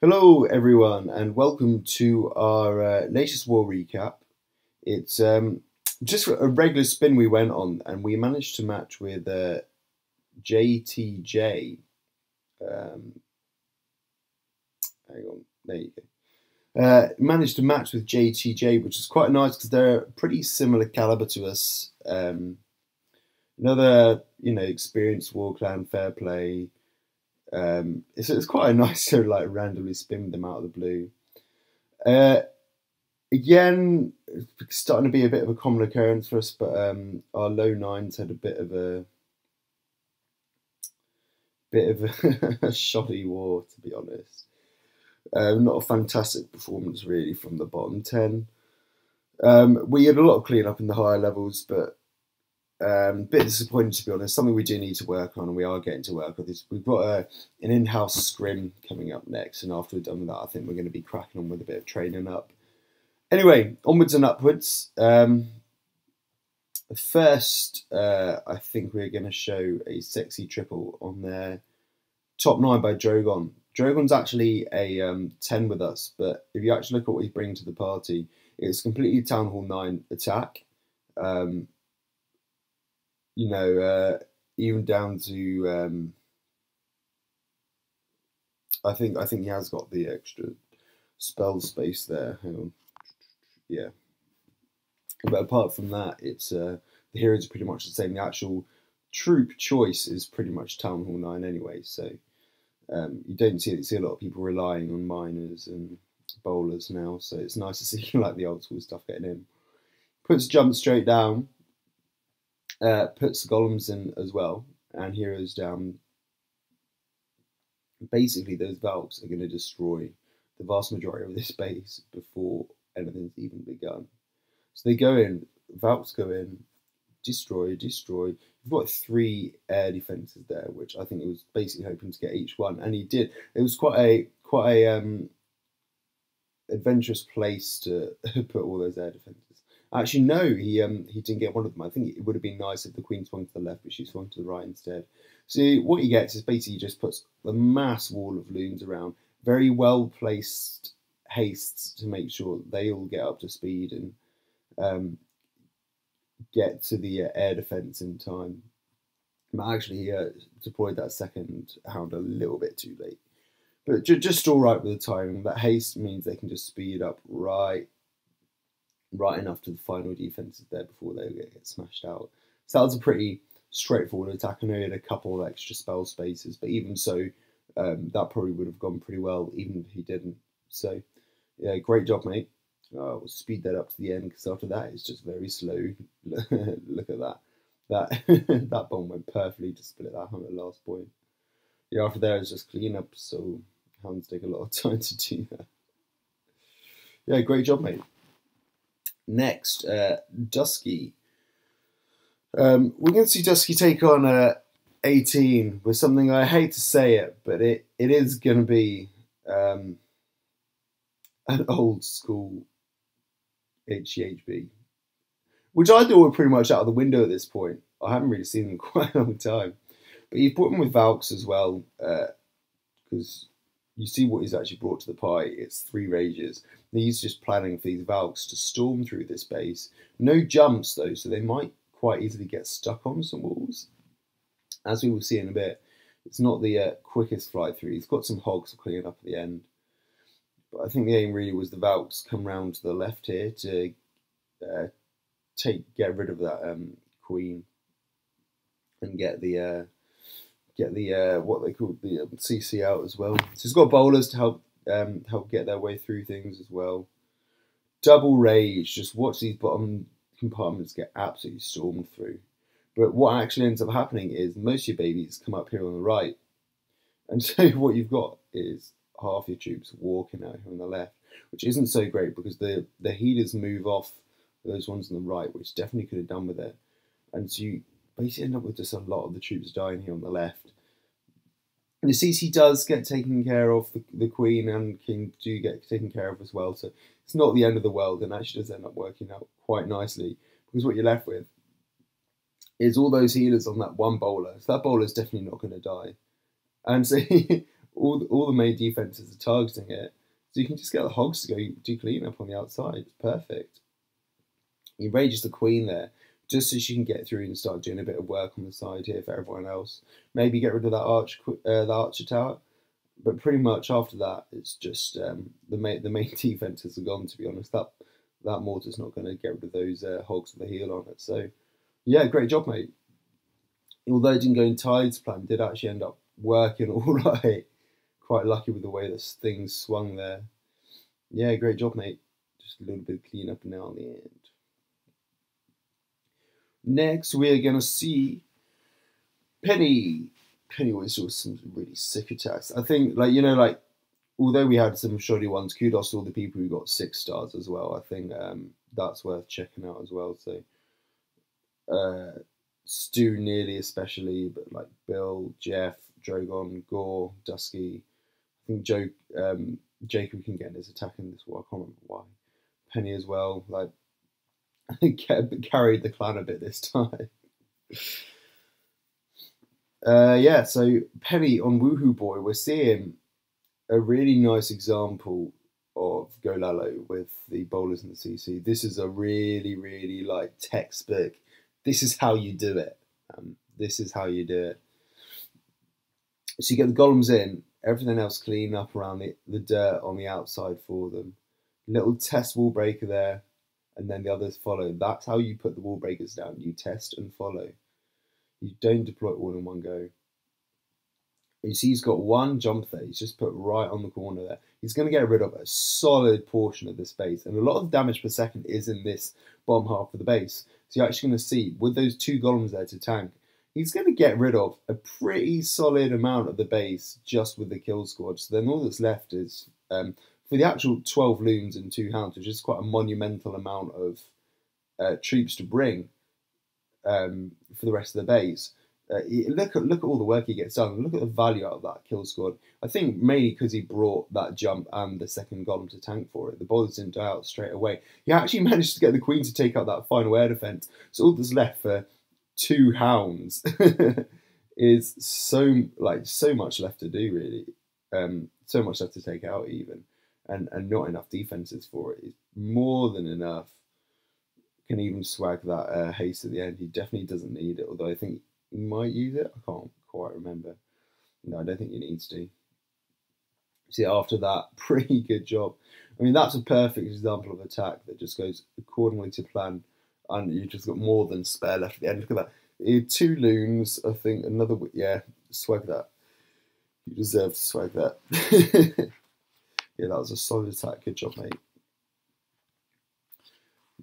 Hello everyone and welcome to our latest war recap. It's just a regular spin we went on and we managed to match with JTJ. Hang on, there you go. Managed to match with JTJ, which is quite nice because they're pretty similar caliber to us. Another, experienced war clan, fair play. It's quite a nice to randomly spin them out of the blue. Again, it's starting to be a bit of a common occurrence for us, but our low nines had a bit of a shoddy war, to be honest. Not a fantastic performance really from the bottom 10. We had a lot of cleanup in the higher levels, but a bit disappointing, to be honest. Something we do need to work on, and we are getting to work on this. We've got an in-house scrim coming up next, and after we've done with that, I think we're going to be cracking on with a bit of training up. Anyway, onwards and upwards. First, I think we're going to show a sexy triple on their top 9 by Drogon. Drogon's actually a 10 with us, but if you actually look at what he's bringing to the party, it's completely Town Hall 9 attack. Even down to I think he has got the extra spell space there. Hang on, yeah. But apart from that, it's the heroes are pretty much the same. The actual troop choice is pretty much Town Hall 9 anyway. So you don't see a lot of people relying on miners and bowlers now. So it's nice to see like the old school stuff getting in. Puts jump straight down. Puts the golems in as well, and heroes down. Basically, those valves are going to destroy the vast majority of this base before anything's even begun. So they go in, valves go in, destroy. You've got 3 air defenses there, which I think it was basically hoping to get each one, and he did. It was quite a adventurous place to put all those air defenses. Actually, no, he didn't get one of them. I think it would have been nice if the queen swung to the left, but she swung to the right instead. So what he gets is basically he just puts the mass wall of loons around, very well placed hastes to make sure they all get up to speed and get to the air defense in time. But actually, he deployed that second hound a little bit too late, but just all right with the timing. That haste means they can just speed up right enough to the final defenses there before they get smashed out. So that was a pretty straightforward attack. I know he had a couple of extra spell spaces, but even so, that probably would have gone pretty well, even if he didn't. So, yeah, great job, mate. We'll speed that up to the end, because after that, it's just very slow. Look at that. That bomb went perfectly to split that on the last point. Yeah, after there, it's just clean up, so hounds take a lot of time to do that. Yeah, great job, mate. Next, Dusky. We're going to see Dusky take on 18 with something, I hate to say it, but it is going to be an old school HCHB, which I thought were pretty much out of the window at this point. I haven't really seen them in quite a long time. But you put them with Valks as well, because you see what he's actually brought to the pie. It's 3 rages. He's just planning for these Valks to storm through this base. No jumps though, so they might quite easily get stuck on some walls. As we will see in a bit, it's not the quickest flight through. He's got some hogs clearing up at the end. But I think the aim really was the Valks come round to the left here to get rid of that queen and get the what they call the CC out as well. So he's got bowlers to help get their way through things as well. Double rage, just watch these bottom compartments get absolutely stormed through. But what actually ends up happening is most of your babies come up here on the right, and so what you've got is half your troops walking out here on the left, which isn't so great because the healers move off those ones on the right, which definitely could have done with it, and so you basically end up with just a lot of the troops dying here on the left. And the CC does get taken care of, the Queen and King do get taken care of as well, so it's not the end of the world, and actually does end up working out quite nicely, because what you're left with is all those healers on that one bowler. So that bowler is definitely not going to die. And so all the main defenses are targeting it, so you can just get the hogs to go do cleanup on the outside. It's perfect. He rages the queen there, just so she can get through and start doing a bit of work on the side here for everyone else. Maybe get rid of that archer tower, but pretty much after that, it's just the main defenses are gone. To be honest, that mortar's not going to get rid of those hogs with a heal on it. So, yeah, great job, mate. Although it didn't go entirely to plan, it did actually end up working all right. Quite lucky with the way this thing swung there. Yeah, great job, mate. Just a little bit of cleanup now on the end. Next, we're going to see Penny. Penny always does some really sick attacks. I think, although we had some shoddy ones, kudos to all the people who got 6 stars as well. I think that's worth checking out as well. So, Stu nearly especially, but like Bill, Jeff, Drogon, Gore, Dusky. I think Jacob can get his attack in this one. I can't remember why. Penny as well. Like, I think carried the clan a bit this time. Yeah, so Penny on Woohoo Boy, we're seeing a really nice example of Golalo with the bowlers in the CC. This is a really, really like textbook. This is how you do it. This is how you do it. So you get the golems in, everything else clean up around the dirt on the outside for them. Little test wall breaker there, and then the others follow. That's how you put the wall breakers down. You test and follow. You don't deploy it all in one go. You see he's got one jump there. He's just put right on the corner there. He's going to get rid of a solid portion of the space. And a lot of damage per second is in this bottom half of the base. So you're actually going to see, with those 2 golems there to tank, he's going to get rid of a pretty solid amount of the base just with the kill squad. So then all that's left is, for the actual 12 loons and 2 hounds, which is quite a monumental amount of troops to bring for the rest of the base. Look at all the work he gets done. Look at the value out of that kill squad. I think mainly because he brought that jump and the second golem to tank for it. The bowlers didn't die out straight away. He actually managed to get the queen to take out that final air defense. So all that's left for 2 hounds is so much left to do, really. So much left to take out even, and not enough defenses for it. It's more than enough. Can even swag that haste at the end. He definitely doesn't need it, although I think he might use it. I can't quite remember. No, I don't think he needs to. See, after that, pretty good job. I mean, that's a perfect example of attack that just goes accordingly to plan, and you just got more than spare left at the end. Look at that. He had 2 loons, I think. Another, yeah, swag that. You deserve to swag that. Yeah, that was a solid attack. Good job, mate.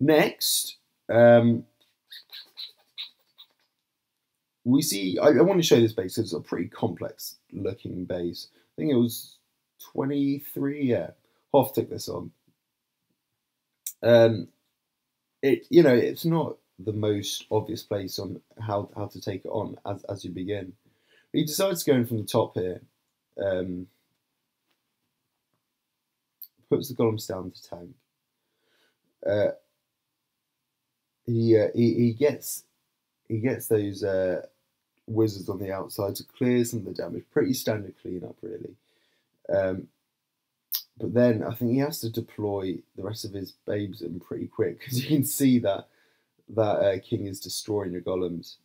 Next, we see, I want to show this base. It's a pretty complex looking base. I think it was 23, yeah. Hoff took this on. It's not the most obvious place on how to take it on as you begin. But he decides to go in from the top here. Puts the golems down to tank. He gets those wizards on the outside to clear some of the damage. Pretty standard cleanup, really. But then I think he has to deploy the rest of his babes in pretty quick, because you can see that king is destroying your golems.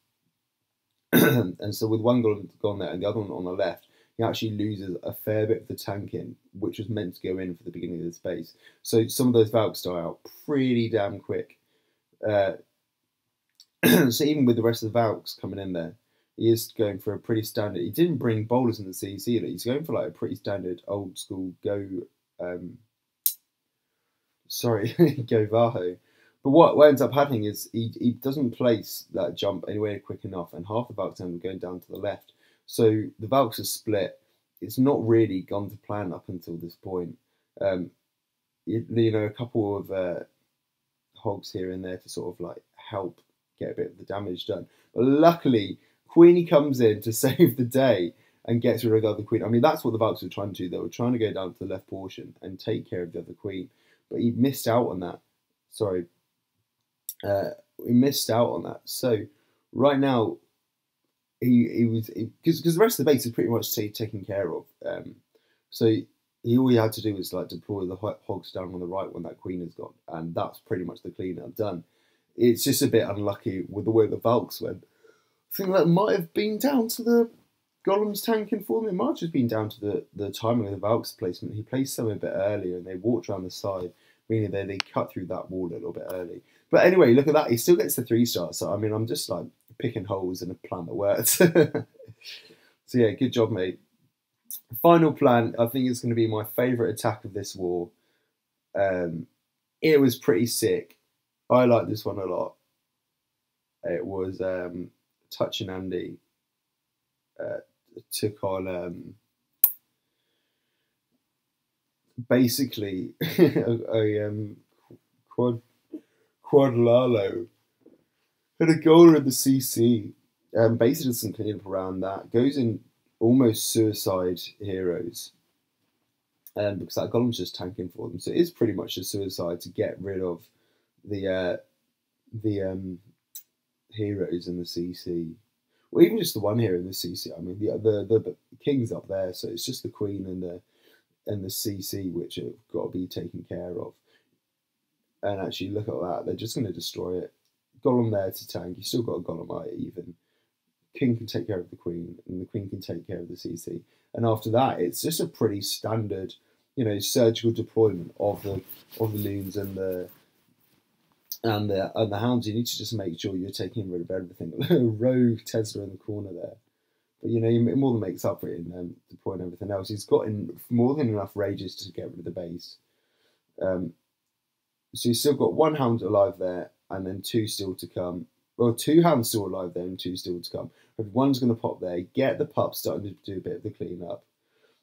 And so with one golem gone there and the other one on the left, he actually loses a fair bit of the tanking, which was meant to go in for the beginning of the space. So some of those Valks die out pretty damn quick. So even with the rest of the Valks coming in there, he is going for a pretty standard. He didn't bring bowlers in the CC either. He's going for like a pretty standard old school go Vaho. But what ends up happening is he doesn't place that jump anywhere quick enough, and half the Valks end up going down to the left. So the Valks are split. It's not really gone to plan up until this point. A couple of hogs here and there to sort of like help get a bit of the damage done. But luckily, Queenie comes in to save the day and gets rid of the other queen. I mean, that's what the Valks were trying to do. They were trying to go down to the left portion and take care of the other queen. But he missed out on that. Sorry. We missed out on that. So, right now, he was, because the rest of the base is pretty much taken care of. So all he had to do was like deploy the hogs down on the right when that queen is gone, and that's pretty much the cleanup done. It's just a bit unlucky with the way the Valks went. I think that might have been down to the Golem's tanking form. It might have just been down to the timing of the Valk's placement. He placed some a bit earlier, and they walked around the side, meaning they cut through that wall a little bit early. But anyway, look at that. He still gets the 3-star. So I mean, I'm just like picking holes in a plan that works. So yeah, good job, mate. Final plan, I think it's going to be my favourite attack of this war. It was pretty sick. I like this one a lot. It was Touch and Andy took on basically a Quadlalo had a goal in the CC. Basically does some cleanup around that. Goes in almost suicide heroes. Because that Golem's just tanking for them. So it is pretty much a suicide to get rid of the heroes in the CC. Or even just the one hero in the CC. I mean the king's up there, so it's just the queen and the CC which have got to be taken care of. And actually look at that, they're just going to destroy it. Golem there to tank, you still got a Golemite even. King can take care of the queen, and the queen can take care of the CC. And after that, it's just a pretty standard, you know, surgical deployment of the loons and the hounds. You need to just make sure you're taking rid of everything. Rogue Tesla in the corner there, but you know, he more than makes up for it in deploying everything else. He's got more than enough rages to get rid of the base. So you've still got one hound alive there, and then 2 still to come. Well, 2 hounds still alive there, and 2 still to come. One's going to pop there. Get the pups starting to do a bit of the cleanup.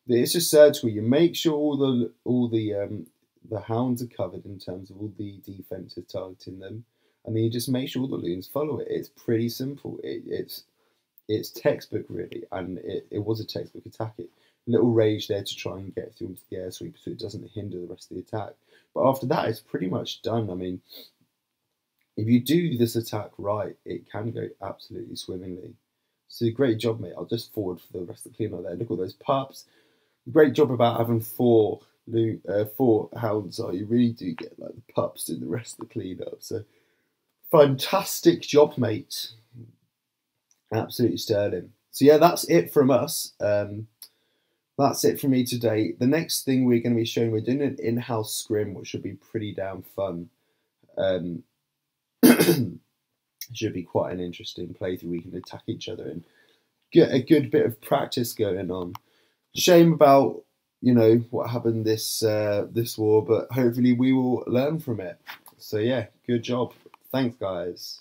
It's just surgical. You make sure all the hounds are covered in terms of all the defenses targeting them, and then you just make sure all the loons follow it. It's pretty simple. It's textbook really, and it was a textbook attack. Little rage there to try and get through into the air sweep so it doesn't hinder the rest of the attack. But after that, it's pretty much done. I mean, if you do this attack right, it can go absolutely swimmingly. So great job, mate. I'll just forward for the rest of the cleanup there. Look at all those pups. Great job about having 4 hounds. So you really do get like the pups doing the rest of the cleanup. So fantastic job, mate. Absolutely sterling. So yeah, that's it from us. That's it from me today. The next thing we're going to be showing, we're doing an in-house scrim, which should be pretty damn fun. Should be quite an interesting playthrough. We can attack each other and get a good bit of practice going on. Shame about, you know, what happened this war, but hopefully we will learn from it. So yeah, good job. Thanks, guys.